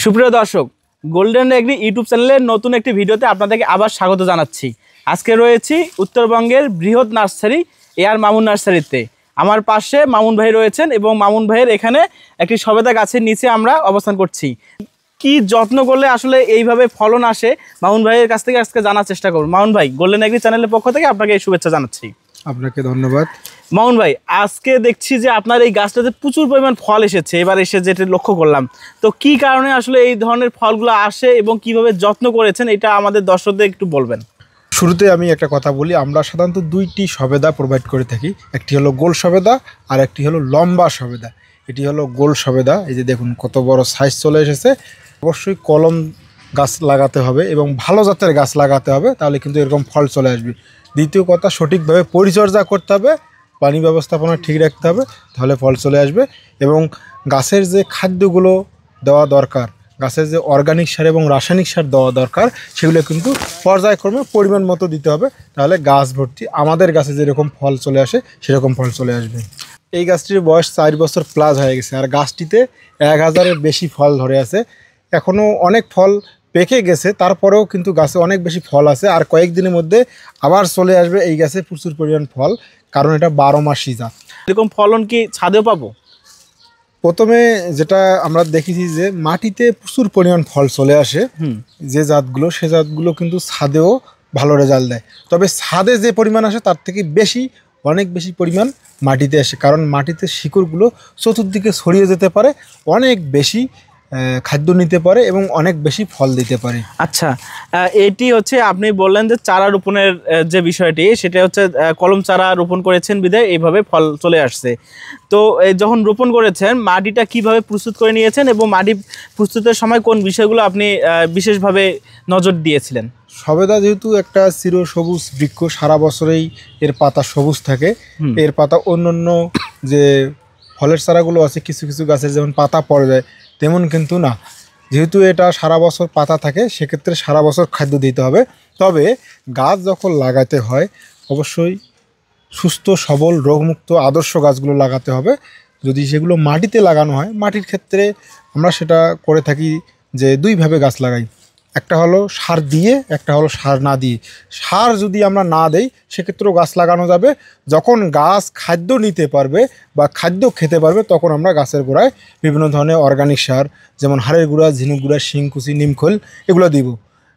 সুপ্রিয় দর্শক, golden agri YouTube চ্যানেলের নতুন একটি ভিডিওতে আপনাদেরকে আবার স্বাগত জানাচ্ছি। আজকে রয়েছি উত্তরবঙ্গের বৃহৎ নার্সারি এআর মামুন নার্সারিতে। আমার পাশে মামুন ভাই রয়েছেন এবং মামুন ভাইয়ের এখানে একটি সবেদা গাছের নিচে আমরা অবস্থান করছি। কি যত্ন করলে আসলে এইভাবে ফলন আসে, মামুন ভাইয়ের কাছ থেকে আজকে জানার চেষ্টা করব। মামুন ভাই, গোল্ডেন এগ্রি চ্যানেলের পক্ষ থেকে আপনাকে শুভেচ্ছা জানাচ্ছি। আপনাকে ধন্যবাদ। মামুন ভাই, আজকে দেখছি যে আপনার এই গাছটাতে প্রচুর পরিমাণ ফল এসেছে, এবার এসে যেটা লক্ষ্য করলাম। তো কি কারণে আসলে এই ধরনের ফলগুলো আসে এবং কিভাবে যত্ন করেছেন, এটা আমাদের দর্শকদের একটু বলবেন। শুরুতে আমি একটা কথা বলি, আমরা সাধারণত দুইটি সবেদা প্রোভাইড করে থাকি। একটি হলো গোল সবেদা আর একটি হলো লম্বা সবেদা। এটি হলো গোল সবেদা। এই যে দেখুন কত বড় সাইজ চলে এসেছে। অবশ্যই কলম গাছ লাগাতে হবে এবং ভালো জাতের গাছ লাগাতে হবে, তাহলে কিন্তু এরকম ফল চলে আসবে। দ্বিতীয় কথা, সঠিকভাবে পরিচর্যা করতে হবে, পানি ব্যবস্থাপনা ঠিক রাখতে হবে, তাহলে ফল চলে আসবে। এবং গাছের যে খাদ্যগুলো দেওয়া দরকার, গাছের যে অর্গানিক সার এবং রাসায়নিক সার দেওয়া দরকার, সেগুলো কিন্তু পর্যায়ক্রমে পরিমাণ মতো দিতে হবে, তাহলে গাছ ভর্তি আমাদের গাছে যেরকম ফল চলে আসে সেরকম ফল চলে আসবে। এই গাছটির বয়স 4 বছর প্লাস হয়ে গেছে, আর গাছটিতে 1000-এর বেশি ফল ধরে আছে। এখনও অনেক ফল পেকে গেছে, তারপরেও কিন্তু গাছে অনেক বেশি ফল আছে, আর কয়েকদিনের মধ্যে আবার চলে আসবে এই গাছে প্রচুর পরিমাণ ফল, কারণ এটা 12 মাসই জাত। এরকম ফলন কি ছাদেও পাবো? প্রথমে যেটা আমরা দেখেছি যে মাটিতে প্রচুর পরিমাণ ফল চলে আসে, যে জাতগুলো, সে জাতগুলো কিন্তু ছাদেও ভালো রেজাল্ট দেয়। তবে ছাদে যে পরিমাণ আসে তার থেকে বেশি, অনেক বেশি পরিমাণ মাটিতে আসে, কারণ মাটিতে শিকড়গুলো চতুর্দিকে ছড়িয়ে যেতে পারে, অনেক বেশি খাদ্য নিতে পারে এবং অনেক বেশি ফল দিতে পারে। আচ্ছা, এটি হচ্ছে আপনি বললেন যে চারা রোপণের যে বিষয়টি, সেটা হচ্ছে কলম চারা রোপণ করেছেন বিধায় এইভাবে ফল চলে আসছে। তো যখন রোপণ করেছেন, মাটিটা কিভাবে প্রস্তুত করে নিয়েছেন এবং মাটি প্রস্তুতের সময় কোন বিষয়গুলো আপনি বিশেষভাবে নজর দিয়েছিলেন? সবেদা যেহেতু একটা চিরসবুজ বৃক্ষ, সারা বছরেই এর পাতা সবুজ থাকে। এর পাতা অন্যান্য যে ফলের চারাগুলো আছে, কিছু কিছু গাছের যেমন পাতা পড়ে যায়, তেমন কিন্তু না। যেহেতু এটা সারা বছর পাতা থাকে, সেক্ষেত্রে সারা বছর খাদ্য দিতে হবে। তবে গাছ যখন লাগাতে হয়, অবশ্যই সুস্থ সবল রোগমুক্ত আদর্শ গাছগুলো লাগাতে হবে। যদি সেগুলো মাটিতে লাগানো হয়, মাটির ক্ষেত্রে আমরা সেটা করে থাকি যে দুইভাবে গাছ লাগাই। একটা হলো সার দিয়ে, একটা হলো সার না দিয়ে। সার যদি আমরা না দেই, সেক্ষেত্রেও গাছ লাগানো যাবে। যখন গাছ খাদ্য নিতে পারবে বা খাদ্য খেতে পারবে, তখন আমরা গাছের গোড়ায় বিভিন্ন ধরনের অর্গানিক সার, যেমন হাড়ের গুঁড়া, ঝিনুক গুঁড়া, শিংকুচি, নিমখোল, এগুলো দিব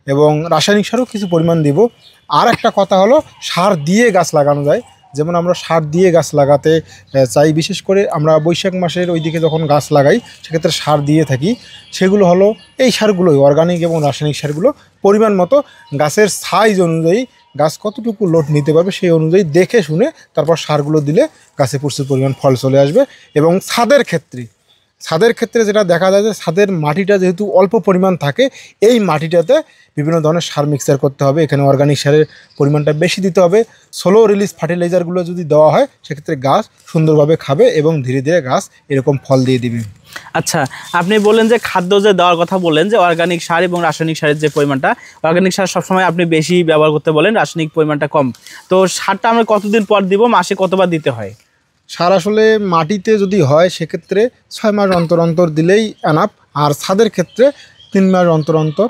এবং রাসায়নিক সারও কিছু পরিমাণ দিব। আর একটা কথা হলো, সার দিয়ে গাছ লাগানো যায়। যেমন আমরা সার দিয়ে গাছ লাগাতে চাই, বিশেষ করে আমরা বৈশাখ মাসের ওইদিকে যখন গাছ লাগাই, সেক্ষেত্রে সার দিয়ে থাকি। সেগুলো হলো এই সারগুলোই, অর্গানিক এবং রাসায়নিক সারগুলো পরিমাণ মতো গাছের সাইজ অনুযায়ী, গাছ কতটুকু লোড নিতে পারবে সেই অনুযায়ী দেখে শুনে তারপর সারগুলো দিলে গাছে প্রচুর পরিমাণ ফল চলে আসবে। এবং ছাদের ক্ষেত্রে যেটা দেখা যায় যে ছাদের মাটিটা যেহেতু অল্প পরিমাণ থাকে, এই মাটিটাতে বিভিন্ন ধরনের সার মিক্সার করতে হবে। এখানে অর্গানিক সারের পরিমাণটা বেশি দিতে হবে। স্লো রিলিজ ফার্টিলাইজারগুলো যদি দেওয়া হয়, সেক্ষেত্রে গাছ সুন্দরভাবে খাবে এবং ধীরে ধীরে গাছ এরকম ফল দিয়ে দিবে। আচ্ছা, আপনি বললেন যে খাদ্য যে দেওয়ার কথা বললেন, যে অর্গানিক সার এবং রাসায়নিক সারের যে পরিমাণটা, অর্গানিক সার সবসময় আপনি বেশি ব্যবহার করতে বলেন, রাসায়নিক পরিমাণটা কম। তো সারটা আমরা কতদিন পর দিব, মাসে কতবার দিতে হয়? সার আসলে মাটিতে যদি হয়, সেক্ষেত্রে 6 মাস অন্তর অন্তর দিলেই এনাফ। আর ছাদের ক্ষেত্রে 3 মাস অন্তর অন্তর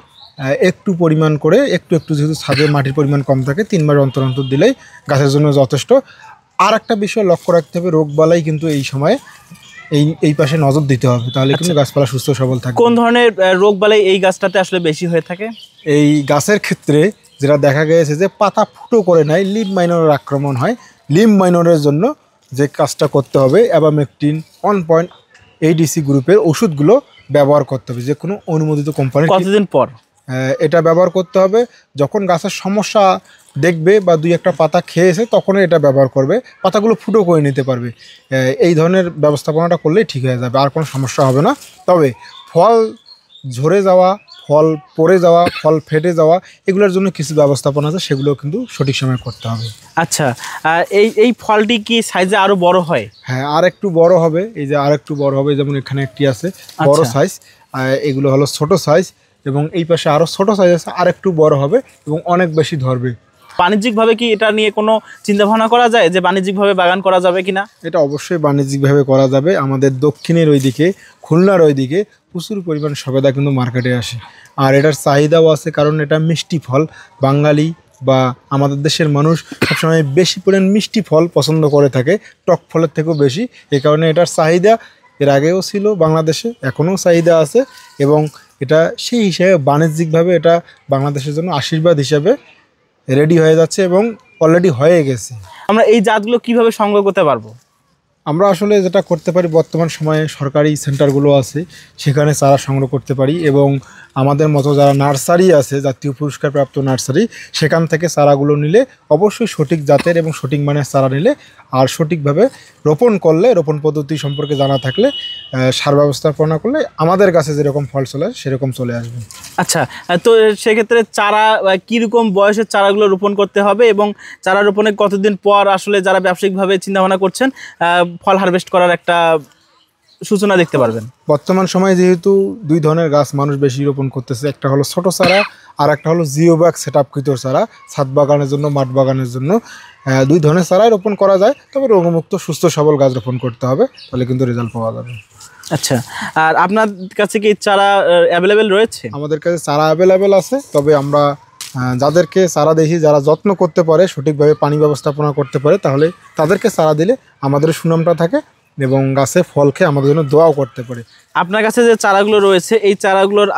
একটু পরিমাণ করে, একটু একটু, যেহেতু ছাদের মাটির পরিমাণ কম থাকে, 3 মাস অন্তর অন্তর দিলেই গাছের জন্য যথেষ্ট। আর একটা বিষয় লক্ষ্য রাখতে হবে, রোগবালাই কিন্তু এই সময়ে এই পাশে নজর দিতে হবে, তাহলে কিন্তু গাছপালা সুস্থ সবল থাকে। কোন ধরনের রোগবালাই এই গাছটাতে আসলে বেশি হয়ে থাকে? এই গাছের ক্ষেত্রে যেটা দেখা গিয়েছে যে পাতা ফুটো করে নেয়, লিম মাইনরের আক্রমণ হয়। লিম মাইনরের জন্য যে কাজটা করতে হবে, অ্যাবামেকটিন 1.8 গ্রুপের ওষুধগুলো ব্যবহার করতে হবে, যে কোনো অনুমোদিত কোম্পানি। কতদিন পর এটা ব্যবহার করতে হবে? যখন গাছের সমস্যা দেখবে বা 2-1টা পাতা খেয়েছে, তখনই এটা ব্যবহার করবে। পাতাগুলো ফুটো করে নিতে পারবে। এই ধরনের ব্যবস্থাপনাটা করলেই ঠিক হয়ে যাবে, আর কোনো সমস্যা হবে না। তবে ফল ঝরে যাওয়া, ফল পড়ে যাওয়া, ফল ফেটে যাওয়া, এগুলোর জন্য কিছু ব্যবস্থাপনা আছে, সেগুলো কিন্তু সঠিক সময় করতে হবে। আচ্ছা, এই ফলটি কি সাইজে আরো বড় হয়? হ্যাঁ, আর একটু বড় হবে। এই যে আর একটু বড় হবে, যেমন এখানে একটি আছে বড় সাইজ, এগুলো হলো ছোট সাইজ, এবং এই পাশে আরও ছোট সাইজ আছে, আর একটু বড় হবে এবং অনেক বেশি ধরবে। বাণিজ্যিকভাবে কি এটা নিয়ে কোনো চিন্তা ভাবনা করা যায় যে বাণিজ্যিকভাবে বাগান করা যাবে কিনা? এটা অবশ্যই বাণিজ্যিকভাবে করা যাবে। আমাদের দক্ষিণের ওইদিকে, খুলনার ওইদিকে প্রচুর পরিমাণ সবেদা কিন্তু মার্কেটে আসে, আর এটার চাহিদাও আছে, কারণ এটা মিষ্টি ফল। বাঙালি বা আমাদের দেশের মানুষ সবসময় বেশি পরিমাণ মিষ্টি ফল পছন্দ করে থাকে, টক ফলের থেকেও বেশি। এই কারণে এটার চাহিদা এর আগেও ছিল বাংলাদেশে, এখনও চাহিদা আছে, এবং এটা সেই হিসাবে বাণিজ্যিকভাবে এটা বাংলাদেশের জন্য আশীর্বাদ হিসাবে রেডি হয়ে যাচ্ছে এবং অলরেডি হয়ে গেছে। আমরা এই জাতগুলো কিভাবে সংগ্রহ করতে পারবো? আমরা আসলে যেটা করতে পারি, বর্তমান সময়ে সরকারি সেন্টারগুলো আছে, সেখানে চারা সংগ্রহ করতে পারি, এবং আমাদের মতো যারা নার্সারি আছে, জাতীয় পুরস্কারপ্রাপ্ত নার্সারি, সেখান থেকে চারাগুলো নিলে অবশ্যই সঠিক জাতের এবং সঠিক মানের চারা নিলে, আর সঠিকভাবে রোপণ করলে, রোপণ পদ্ধতি সম্পর্কে জানা থাকলে, সার ব্যবস্থাপনা করলে আমাদের কাছে যেরকম ফল চলে সেরকম চলে আসবে। আচ্ছা, তো সেক্ষেত্রে চারা কীরকম বয়সের চারাগুলো রোপণ করতে হবে, এবং চারা রোপণের কতদিন পর আসলে যারা ব্যবসায়িকভাবে চিন্তাভাবনা করছেন ফল হারভেস্ট করার একটা সূচনা দেখতে পারবেন? বর্তমান সময়ে যেহেতু দুই ধরনের গাছ মানুষ বেশি রোপণ করতেছে, একটা হলো ছোট চারা, আর একটা হলো জিও ব্যাগ সেট আপকৃত চারা, ছাদ বাগানের জন্য, মাঠ বাগানের জন্য। দুই ধরনের চারাই রোপণ করা যায়, তবে রোগমুক্ত সুস্থ সবল গাছ রোপণ করতে হবে, তাহলে কিন্তু রেজাল্ট পাওয়া যাবে। আচ্ছা, আর আপনার কাছে কি চারা অ্যাভেলেবেল রয়েছে? আমাদের কাছে চারা অ্যাভেলেবেল আছে, তবে আমরা যাদেরকে চারা দেখি, যারা যত্ন করতে পারে, সঠিকভাবে পানি ব্যবস্থাপনা করতে পারে, তাহলে তাদেরকে চারা দিলে আমাদের সুনামটা থাকে এবং গাছে ফল খেয়ে আমাদের জন্য দোয়াও করতে পারে। আপনার কাছে যে চারাগুলো রয়েছে, এই চারাগুলোর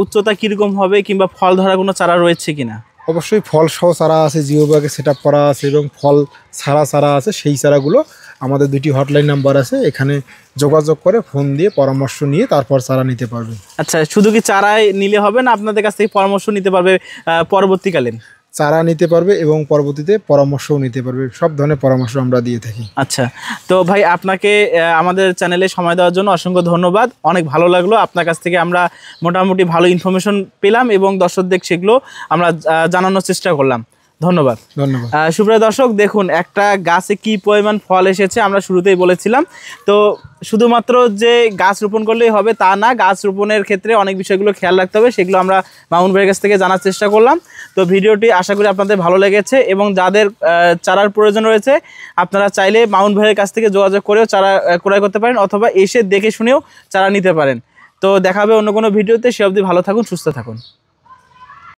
উচ্চতা কীরকম হবে, কিংবা ফল ধরা কোনো চারা রয়েছে কিনা? অবশ্যই ফল সহ চারা আছে, জিও ব্যাগে সেট আপ করা আছে, এবং ফল ছাড়া চারা আছে। সেই চারাগুলো আমাদের দুটি হটলাইন নাম্বার আছে, এখানে যোগাযোগ করে ফোন দিয়ে পরামর্শ নিয়ে তারপর চারা নিতে পারবে। আচ্ছা, শুধু কি চারাই নিলে হবে না, আপনাদের কাছ থেকে পরামর্শ নিতে পারবে পরবর্তীকালীন? চারা নিতে পারবে এবং পরবর্তীতে পরামর্শও নিতে পারবে, সব ধরনের পরামর্শ আমরা দিয়ে থাকি। আচ্ছা, তো ভাই আপনাকে আমাদের চ্যানেলে সময় দেওয়ার জন্য অসংখ্য ধন্যবাদ। অনেক ভালো লাগলো, আপনার কাছ থেকে আমরা মোটামুটি ভালো ইনফরমেশন পেলাম এবং দর্শকদের সেগুলো আমরা জানানোর চেষ্টা করলাম। ধন্যবাদ। ধন্যবাদ। সুপ্রিয় দর্শক, দেখুন একটা গাছে কি পরিমাণ ফল এসেছে, আমরা শুরুতেই বলেছিলাম। তো শুধুমাত্র যে গাছ রোপণ করলেই হবে তা না, গাছ রোপণের ক্ষেত্রে অনেক বিষয়গুলো খেয়াল রাখতে হবে, সেগুলো আমরা মামুন ভাইয়ের কাছ থেকে জানার চেষ্টা করলাম। তো ভিডিওটি আশা করি আপনাদের ভালো লেগেছে, এবং যাদের চারার প্রয়োজন রয়েছে আপনারা চাইলে মামুন ভাইয়ের কাছ থেকে যোগাযোগ করেও চারা ক্রয় করতে পারেন, অথবা এসে দেখে শুনেও চারা নিতে পারেন। তো দেখা হবে অন্য কোনো ভিডিওতে। সে অবধি ভালো থাকুন, সুস্থ থাকুন।